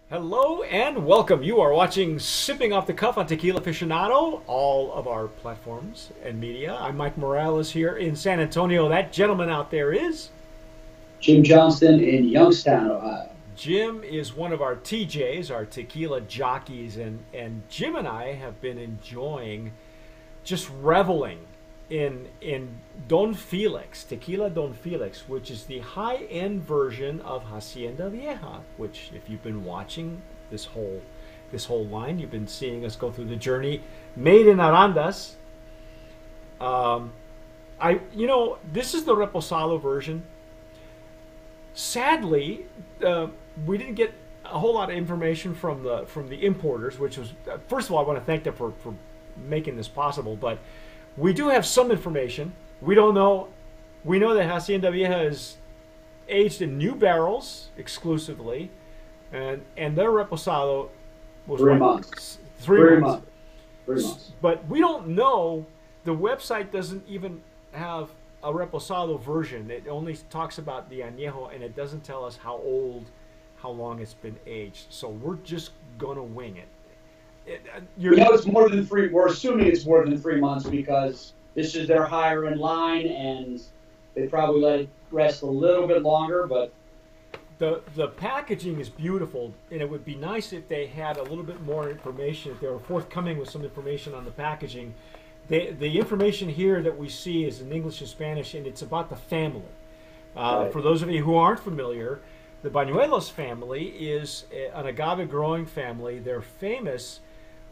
Hello and welcome. You are watching Sipping Off the Cuff on Tequila Aficionado, all of our platforms and media. I'm Mike Morales here in San Antonio. That gentleman out there is Jim Johnston in Youngstown, Ohio. Jim is one of our TJs, our tequila jockeys, and Jim and I have been enjoying just reveling in Don Felix, Tequila Don Felix, which is the high-end version of Hacienda Vieja, which if you've been watching this whole line, you've been seeing us go through the journey made in Arandas. This is the Reposado version. Sadly, we didn't get a whole lot of information from the importers, which was, first of all, I want to thank them for making this possible, but we do have some information. We don't know. We know that Hacienda Vieja is aged in new barrels exclusively, and their Reposado was 3 months. 3 months. 3 months. But we don't know. The website doesn't even have a Reposado version. It only talks about the añejo, and it doesn't tell us how old, how long it's been aged. So we're just gonna wing it. We know it's more than three. We're assuming it's more than 3 months because this is their higher in line, and they probably let it rest a little bit longer. But the packaging is beautiful, and it would be nice if they had a little bit more information. If they were forthcoming with some information on the packaging. The information here that we see is in English and Spanish, and it's about the family. Right. For those of you who aren't familiar, the Bañuelos family is an agave growing family. They're famous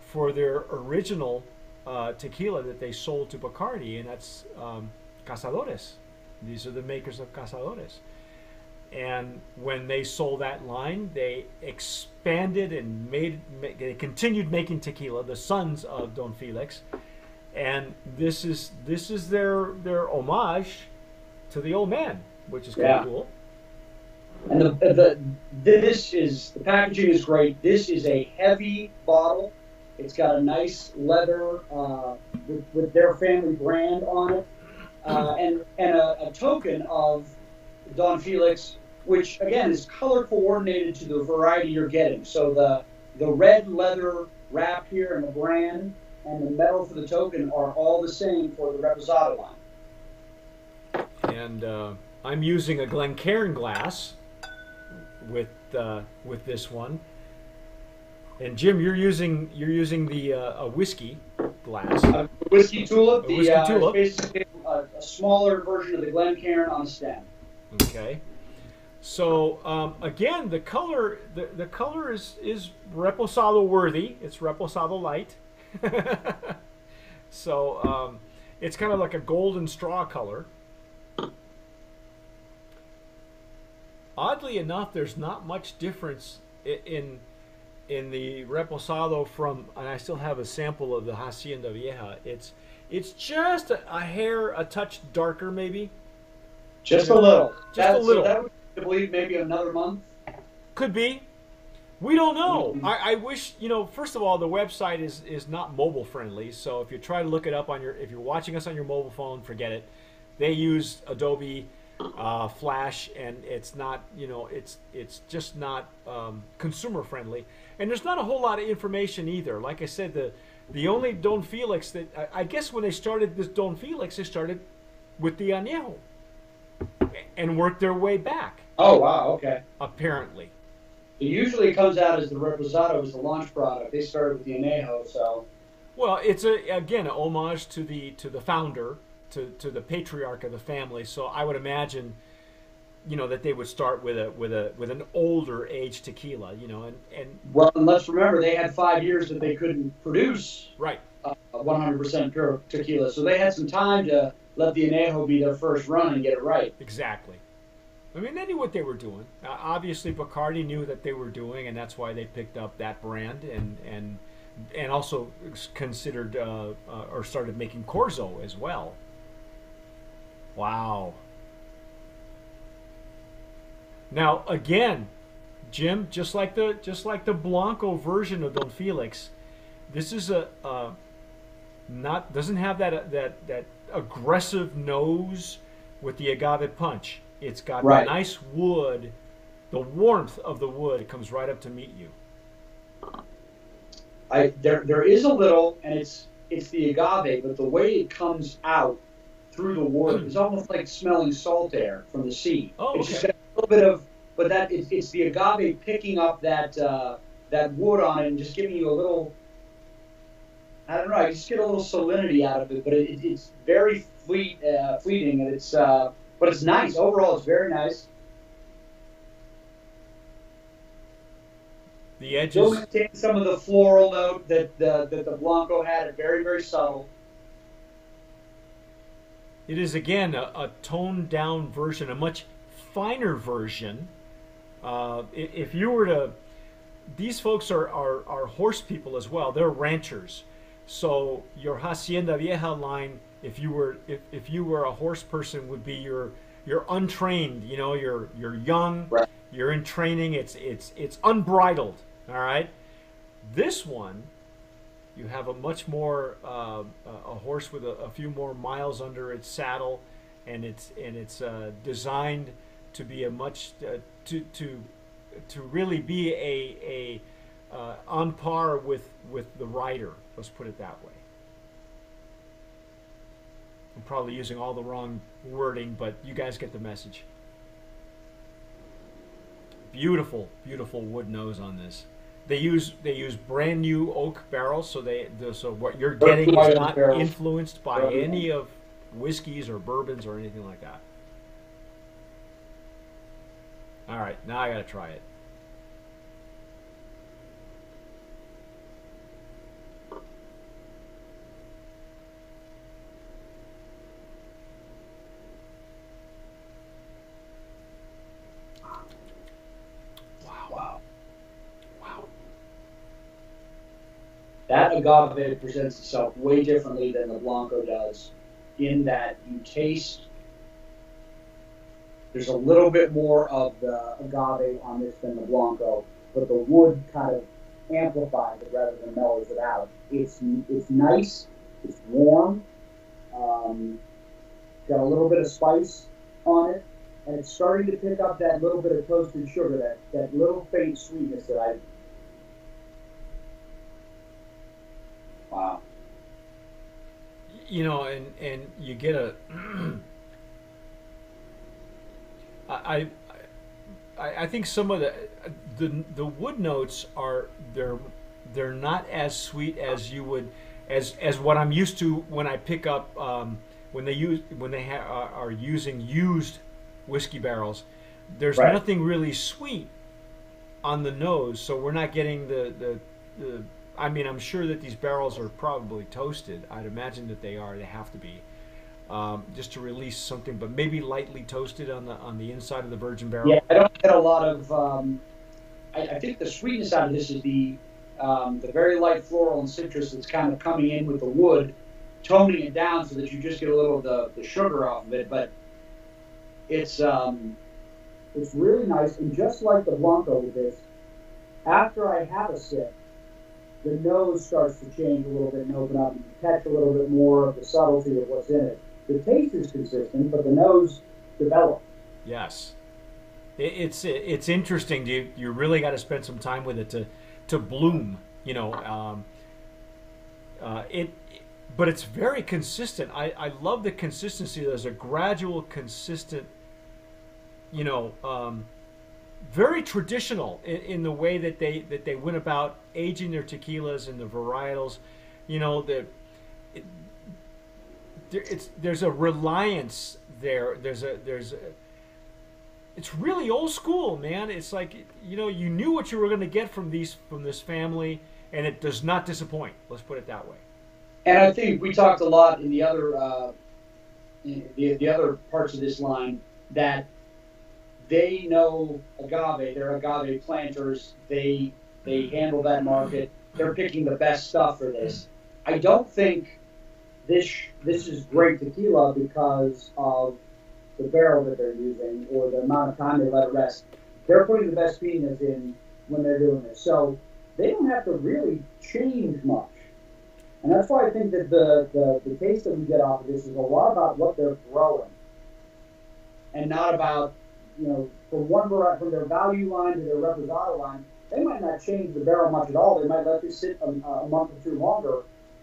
for their original tequila that they sold to Bacardi, and that's Cazadores. These are the makers of Cazadores. And when they sold that line, they expanded and they continued making tequila, the sons of Don Felix. And this is their homage to the old man, which is kind of cool. And the packaging is great. This is a heavy bottle. It's got a nice leather with their family brand on it, and a token of Don Felix, which again is color coordinated to the variety you're getting. So the red leather wrap here and the brand and the metal for the token are all the same for the Reposado line. And I'm using a Glencairn glass with this one. And Jim, you're using the a whiskey glass. Whiskey tulip. Tulip. Basically a smaller version of the Glencairn on a stem. Okay. So again, the color is Reposado worthy. It's Reposado light. So it's kind of like a golden straw color. Oddly enough, there's not much difference in the Reposado from, and I still have a sample of the Hacienda Vieja. It's just a touch darker, maybe. Just a little. Just a little. So that would believe maybe another month. Could be. We don't know. Mm-hmm. I wish, first of all, the website is not mobile friendly. So if you try to look it up if you're watching us on your mobile phone, forget it. They use Adobe Flash, and it's not, it's just not consumer friendly. And there's not a whole lot of information either. Like I said, the only Don Felix that I guess when they started this Don Felix, they started with the añejo and worked their way back. Oh wow, okay. Apparently. It usually comes out as the Reposado as the launch product. They started with the añejo, so. Well, it's again an homage to the founder, to the patriarch of the family. So I would imagine, that they would start with an older age tequila, and well, and let's remember they had 5 years that they couldn't produce right 100% pure tequila, so they had some time to let the añejo be their first run and get it right. Exactly. I mean, they knew what they were doing. Obviously, Bacardi knew that they were doing, and that's why they picked up that brand and also considered or started making Corzo as well. Wow. Now again, Jim, just like the Blanco version of Don Felix, this is doesn't have that aggressive nose with the agave punch. It's got right. the nice wood, the warmth of the wood comes right up to meet you. There is a little, and it's the agave, but the way it comes out through the wood is almost like smelling salt air from the sea. Oh, It's just okay. got a little bit of, but it's the agave picking up that wood on it and just giving you a little. I don't know. I just get a little salinity out of it, but it's very fleeting, and but it's nice overall. It's very nice. The edges. Still maintain some of the floral note that the Blanco had. It very, very subtle. It is again a toned down version, a much finer version. If you were to, these folks are horse people as well. They're ranchers. So your Hacienda Vieja line, if you were a horse person, would be you're untrained. You know, you're young. Right. You're in training. It's unbridled. All right. This one, you have a much more a horse with a few more miles under its saddle, and it's designed to be a much to really be a on par with the rider. Let's put it that way. I'm probably using all the wrong wording, but you guys get the message. Beautiful, beautiful wood nose on this. They use brand new oak barrels, so what you're getting is not influenced by any of whiskeys or bourbons or anything like that. All right, now I gotta try it. That agave presents itself way differently than the Blanco does, in that you taste. There's a little bit more of the agave on this than the Blanco, but the wood kind of amplifies it rather than mellows it out. It's nice. It's warm. Got a little bit of spice on it, and it's starting to pick up that little bit of toasted sugar, that little faint sweetness that I. Wow. You know, and you get a. I think some of the wood notes they're not as sweet as you would as what I'm used to when I pick up when they are using used whiskey barrels. There's right. Nothing really sweet on the nose, so we're not getting the I mean, I'm sure that these barrels are probably toasted. I'd imagine that they are. They have to be, just to release something, but maybe lightly toasted on the inside of the virgin barrel. Yeah, I don't get a lot of. I think the sweetness out of this is the very light floral and citrus that's kind of coming in with the wood, toning it down so that you just get a little of the sugar off of it. But it's really nice, and just like the Blanco with this, after I have a sip, the nose starts to change a little bit and open up, and you catch a little bit more of the subtlety of what's in it. The taste is consistent, but the nose develops. Yes, it's interesting. You really got to spend some time with it to bloom. You know, but it's very consistent. I love the consistency. There's a gradual, consistent. You know. Very traditional in the way that they went about aging their tequilas and the varietals. You know, there's a reliance there. It's really old school, man. It's like, you know, you knew what you were going to get from this family, and it does not disappoint. Let's put it that way. And I think we talked a lot in the other the other parts of this line that. They know agave. They're agave planters. They handle that market. They're picking the best stuff for this. I don't think this is great tequila because of the barrel that they're using or the amount of time they let it rest. They're putting the best pinas in when they're doing this, so they don't have to really change much. And that's why I think that the taste that we get off of this is a lot about what they're growing, and not about. You know, from their value line to their Reposado line, they might not change the barrel much at all. They might let this sit a month or two longer,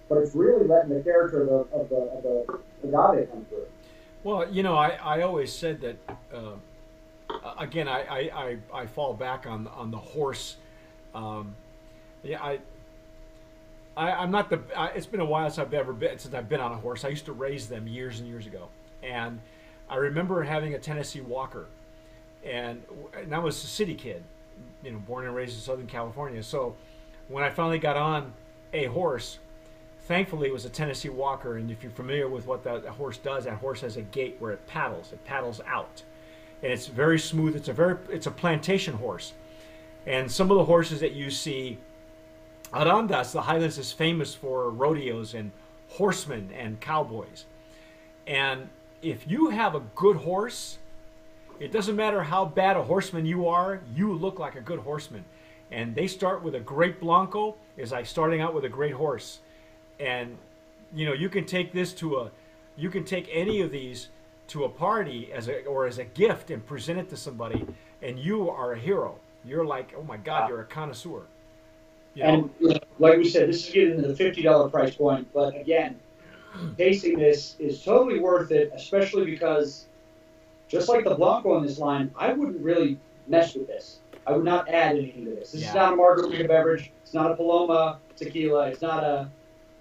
but it's really letting the character of the agave come through. Well, you know, I always said that. Again, I fall back on the horse. Yeah, I'm not the. It's been a while since I've been on a horse. I used to raise them years and years ago, and I remember having a Tennessee Walker, and I was a city kid, you know, born and raised in Southern California. So when I finally got on a horse, thankfully it was a Tennessee Walker. And if you're familiar with what that horse does, that horse has a gait where it paddles out, and it's very smooth. It's a plantation horse, and some of the horses that you see. Arandas, the Highlands, is famous for rodeos and horsemen and cowboys. And if you have a good horse, it doesn't matter how bad a horseman you are, you look like a good horseman. And they start with a great Blanco, is like starting out with a great horse. And you know, you can take any of these to a party as a gift and present it to somebody, and you are a hero. You're like, oh my God, you're a connoisseur. You know? And like we said, this is getting into the $50 price point. But again, tasting this is totally worth it, especially because just like the Blanco in this line, I wouldn't really mess with this. I would not add anything to this. This is not a margarita beverage. It's not a Paloma tequila. It's not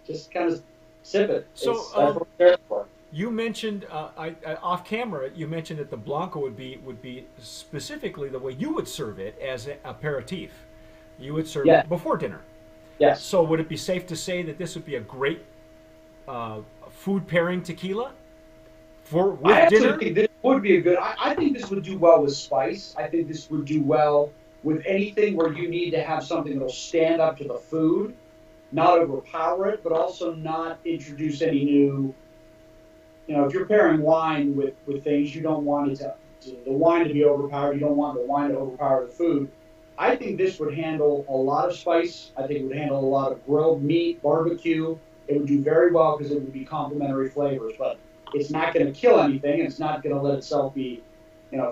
just kind of sip it. So that's what we're there for. You mentioned off camera. You mentioned that the Blanco would be specifically the way you would serve it as an aperitif. You would serve it before dinner. Yes. So would it be safe to say that this would be a great food pairing tequila with dinner? I think this would be a good. I think this would do well with spice. I think this would do well with anything where you need to have something that'll stand up to the food, not overpower it, but also not introduce any new. You know, if you're pairing wine with things, you don't want the wine to be overpowered. You don't want the wine to overpower the food. I think this would handle a lot of spice. I think it would handle a lot of grilled meat, barbecue. It would do very well because it would be complementary flavors. But it's not going to kill anything. It's not going to let itself be,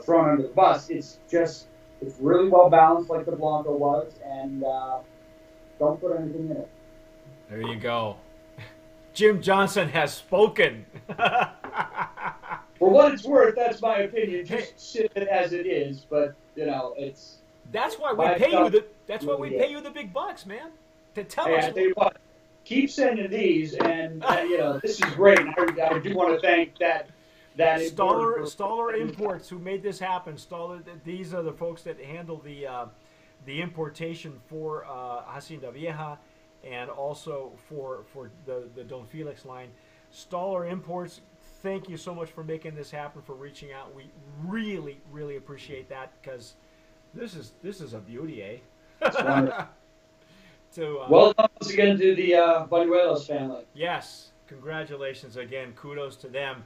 thrown under the bus. It's really well balanced like the Blanco was, and don't put anything in it. There you go. Jim Johnson has spoken. For what it's worth, that's my opinion. Just sip it as it is, but it's. That's why we pay you pay you the big bucks, man. To tell us. I tell you what, keep sending these, and this is great. I do want to thank that Staller Imports who made this happen. These are the folks that handle the importation for Hacienda Vieja, and also for the Don Felix line. Staller Imports, thank you so much for making this happen, for reaching out. We really, really appreciate that, because this is a beauty, eh? Well done once again to the Bañuelos family. Yes, congratulations again. Kudos to them.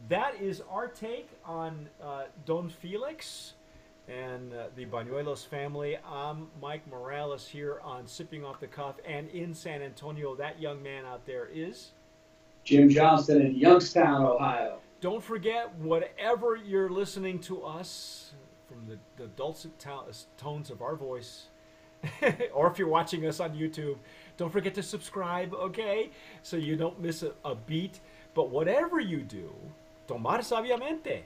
That is our take on Don Felix and the Bañuelos family. I'm Mike Morales here on Sipping Off the Cuff, and in San Antonio, that young man out there is Jim Johnston in Youngstown, Ohio. Don't forget, whatever you're listening to us, from the dulcet tones of our voice, or if you're watching us on YouTube, don't forget to subscribe, okay? So you don't miss a beat. But whatever you do, tomar sabiamente.